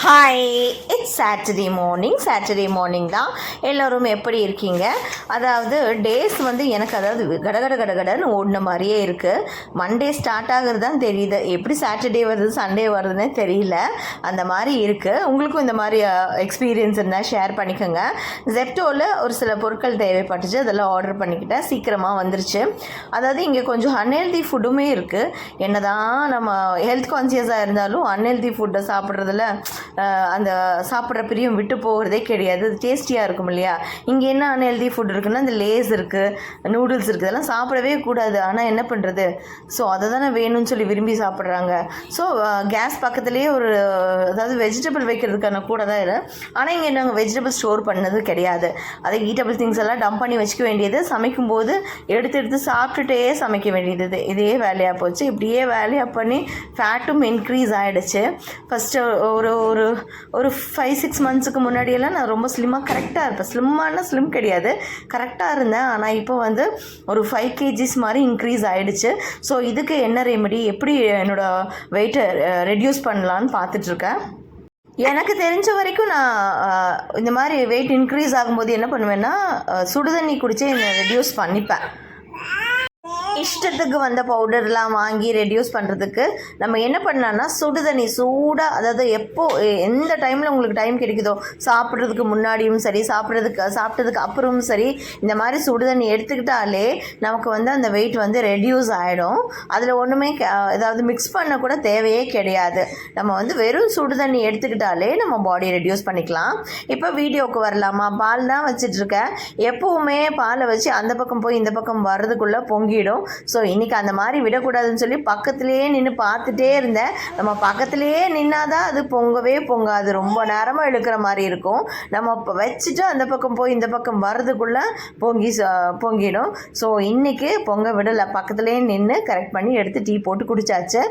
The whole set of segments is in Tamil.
ஹாய், இட்ஸ் சாட்டர்டே மார்னிங் தான். எல்லோரும் எப்படி இருக்கீங்க? அதாவது டேஸ் வந்து எனக்கு கடகடன்னு ஓடின மாதிரியே இருக்குது. மண்டே ஸ்டார்ட் ஆகுறது தான் தெரியுது, எப்படி சாட்டர்டே வருது சண்டே வருதுன்னே தெரியல. அந்த மாதிரி இருக்குது. உங்களுக்கும் இந்த மாதிரி எக்ஸ்பீரியன்ஸ் இருந்தால் ஷேர் பண்ணிக்கோங்க. ஜெப்டோவில் ஒரு சில பொருட்கள் தேவைப்பட்டுச்சு, அதெல்லாம் ஆர்டர் பண்ணிக்கிட்டேன். சீக்கிரமாக வந்துருச்சு. அதாவது இங்கே கொஞ்சம் அன்ஹெல்தி ஃபுட்டுமே இருக்குது. என்ன தான் நம்ம ஹெல்த் கான்சியஸாக இருந்தாலும் அன்ஹெல்தி ஃபுட்டை சாப்பிட்றதுல அந்த சாப்பிட்ற பிரியம் விட்டு போகிறதே கிடையாது. அது டேஸ்டியாக இருக்கும் இல்லையா? இங்கே என்ன அன்ஹெல்தி ஃபுட் இருக்குன்னா, இந்த லேஸ் இருக்குது, நூடுல்ஸ் இருக்குது, அதெல்லாம் சாப்பிடவே கூடாது. ஆனால் என்ன பண்ணுறது? ஸோ அதை தானே வேணும்னு சொல்லி விரும்பி சாப்பிட்றாங்க. ஸோ கேஸ் பக்கத்துலேயே அதாவது வெஜிடபிள் வைக்கிறதுக்கான கூட தான் இல்லை. ஆனால் இங்கே நாங்கள் வெஜிடபிள் ஸ்டோர் பண்ணது கிடையாது. அதை ஈட்டபிள் திங்ஸ் எல்லாம் டம்ப் பண்ணி வச்சுக்க வேண்டியது, சமைக்கும்போது எடுத்து சாப்பிட்டுட்டே சமைக்க வேண்டியது. இதே வேலையாக போச்சு. இப்படியே வேலையாக பண்ணி ஃபேட்டும் இன்க்ரீஸ் ஆகிடுச்சு. ஃபஸ்ட்டு ஒரு 5-6 மந்த்ஸுக்கு முன்னாடியெல்லாம் நான் ரொம்ப ஸ்லிம்மாக கரெக்டாக இருப்பேன். ஸ்லிம் கிடையாது, கரெக்டாக இருந்தேன். ஆனால் இப்போ வந்து ஒரு 5 kgs மாதிரி இன்க்ரீஸ் ஆகிடுச்சு. ஸோ இதுக்கு என்ன ரெமெடி, எப்படி என்னோடய வெயிட்டை ரெடியூஸ் பண்ணலான்னு பார்த்துட்ருக்கேன். எனக்கு தெரிஞ்ச வரைக்கும் நான் இந்த மாதிரி வெயிட் இன்க்ரீஸ் ஆகும்போது என்ன பண்ணுவேன்னா, சுடுதண்ணி குடித்து ரெடியூஸ் பண்ணிப்பேன். இஷ்டத்துக்கு வந்த பவுடர்லாம் வாங்கி ரெடியூஸ் பண்ணுறதுக்கு நம்ம என்ன பண்ணலான்னா, சுடுதண்ணி சூடாக, அதாவது எந்த டைமில் உங்களுக்கு டைம் கிடைக்குதோ, சாப்பிட்றதுக்கு முன்னாடியும் சரி, சாப்பிட்டதுக்கு அப்புறமும் சரி, இந்த மாதிரி சுடுதண்ணி எடுத்துக்கிட்டாலே நமக்கு வந்து அந்த வெயிட் வந்து ரெடியூஸ் ஆகிடும். அதில் ஒன்றுமே ஏதாவது மிக்ஸ் பண்ண கூட தேவையே கிடையாது. நம்ம வந்து வெறும் சுடுதண்ணி எடுத்துக்கிட்டாலே நம்ம பாடி ரெடியூஸ் பண்ணிக்கலாம். இப்போ வீடியோவுக்கு வரலாமா? பால் தான் வச்சிட்ருக்கேன். எப்போவுமே பாலை வச்சு அந்த பக்கம் போய் இந்த பக்கம் வர்றதுக்குள்ளே பொங்கிடும். ஸோ இன்றைக்கி அந்த மாதிரி விடக்கூடாதுன்னு சொல்லி பக்கத்துலேயே நின்று பார்த்துட்டே இருந்தேன். நம்ம பக்கத்துலேயே நின்னாதான் அது பொங்கவே பொங்காது, ரொம்ப நேரமாக இழுக்கிற மாதிரி இருக்கும். நம்ம வச்சுட்டு அந்த பக்கம் போய் இந்த பக்கம் வர்றதுக்குள்ளே பொங்கிடும். ஸோ இன்றைக்கி பொங்க விடலை, பக்கத்துலேயே நின்று கரெக்ட் பண்ணி எடுத்து டீ போட்டு குடித்தாச்சு.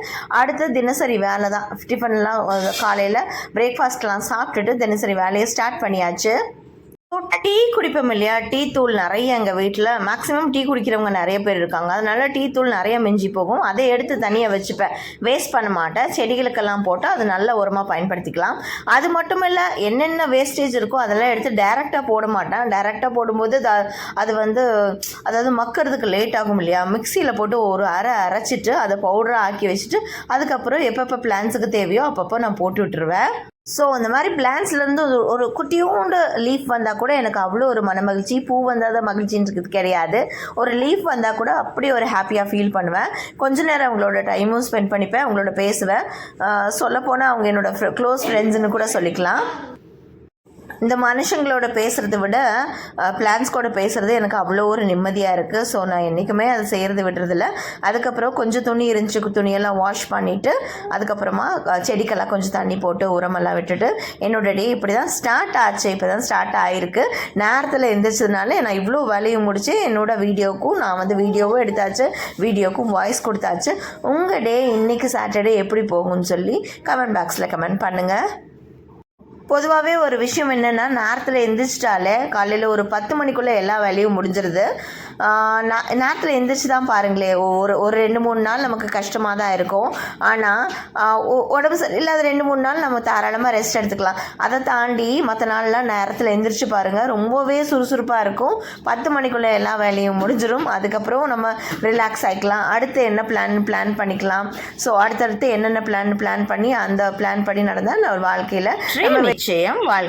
அடுத்து தினசரி வேலை தான். டிஃபன்லாம் காலையில் பிரேக்ஃபாஸ்ட்லாம் சாப்பிட்டுட்டு தினசரி வேலையை ஸ்டார்ட் பண்ணியாச்சு. டீ குடிப்போம் இல்லையா? டீ தூள் நிறைய எங்கள் வீட்டில் மேக்ஸிமம் டீ குடிக்கிறவங்க நிறைய பேர் இருக்காங்க. அதனால டீ தூள் நிறைய மிஞ்சி போகும். அதை எடுத்து தனியாக வச்சுப்பேன், வேஸ்ட் பண்ண மாட்டேன். செடிகளுக்கெல்லாம் போட்டால் அது நல்ல உரமாக பயன்படுத்திக்கலாம். அது மட்டும் இல்லை, என்னென்ன வேஸ்டேஜ் இருக்கோ அதெல்லாம் எடுத்து டைரெக்டாக போட மாட்டேன். டைரெக்டாக போடும்போது அது வந்து அதாவது மக்கிறதுக்கு லேட் ஆகும் இல்லையா? மிக்சியில் போட்டு ஒரு அரைச்சிட்டு அதை பவுடராக ஆக்கி வச்சுட்டு அதுக்கப்புறம் எப்பப்போ பிளான்ஸுக்கு தேவையோ அப்பப்போ நான் போட்டு விட்டுருவேன். ஸோ இந்த மாதிரி பிளான்ஸ்லேருந்து ஒரு குட்டியோண்டு லீஃப் வந்தால் கூட எனக்கு அவ்வளோ ஒரு மனமகிழ்ச்சி. பூ வந்தால் தான் மகிழ்ச்சின்றது கிடையாது, ஒரு லீஃப் வந்தால் கூட அப்படி ஒரு ஹாப்பியாக ஃபீல் பண்ணுவேன். கொஞ்ச நேரம் அவங்களோட டைமும் ஸ்பெண்ட் பண்ணிப்பேன், அவங்களோட பேசுவேன். சொல்லப்போனால் அவங்க என்னோடய க்ளோஸ் ஃப்ரெண்ட்ஸுன்னு கூட சொல்லிக்கலாம். இந்த மனுஷங்களோட பேசுகிறத விட பிளான்ஸ் கூட பேசுகிறது எனக்கு அவ்வளோ ஒரு நிம்மதியாக இருக்குது. ஸோ நான் என்றைக்குமே அதை செய்கிறது விடுறதில்ல. அதுக்கப்புறம் கொஞ்சம் துணி இருந்துச்சு, துணியெல்லாம் வாஷ் பண்ணிவிட்டு அதுக்கப்புறமா செடிக்கெல்லாம் கொஞ்சம் தண்ணி போட்டு உரமெல்லாம் விட்டுட்டு என்னோடய டே இப்படி தான் ஸ்டார்ட் ஆச்சு. இப்போ தான் ஸ்டார்ட் ஆகிருக்கு. நேரத்தில் எழுந்திரிச்சதுனால நான் இவ்வளோ வேலையும் முடிச்சு என்னோடய வீடியோவுக்கும் நான் வந்து வீடியோவும் எடுத்தாச்சு, வீடியோவுக்கும் வாய்ஸ் கொடுத்தாச்சு. உங்கள் டே இன்றைக்கி சாட்டர்டே எப்படி போகும்னு சொல்லி கமெண்ட் பாக்ஸில் கமெண்ட் பண்ணுங்கள். பொதுவாகவே ஒரு விஷயம் என்னென்னா, நேரத்தில் எந்திரிச்சிட்டாலே காலையில் ஒரு 10 மணிக்குள்ளே எல்லா வேலையும் முடிஞ்சிருது. நேரத்தில் எந்திரிச்சு தான் பாருங்களேன், ஒரு 2-3 நாள் நமக்கு கஷ்டமாக தான் இருக்கும். ஆனால் உடம்பு சரியில்லாத 2-3 நாள் நம்ம தாராளமாக ரெஸ்ட் எடுத்துக்கலாம். அதை தாண்டி மற்ற நாள்லாம் நேரத்தில் எந்திரிச்சு பாருங்கள், ரொம்பவே சுறுசுறுப்பாக இருக்கும். 10 மணிக்குள்ளே எல்லா வேலையும் முடிஞ்சிடும். அதுக்கப்புறம் நம்ம ரிலாக்ஸ் ஆகிக்கலாம். அடுத்து என்ன பிளான் பண்ணிக்கலாம். ஸோ அடுத்தடுத்து என்னென்ன பிளான் பண்ணி அந்த பிளான் படி நடந்தால் நம்ம வாழ்க்கையில் நிச்சயம் வாழ்க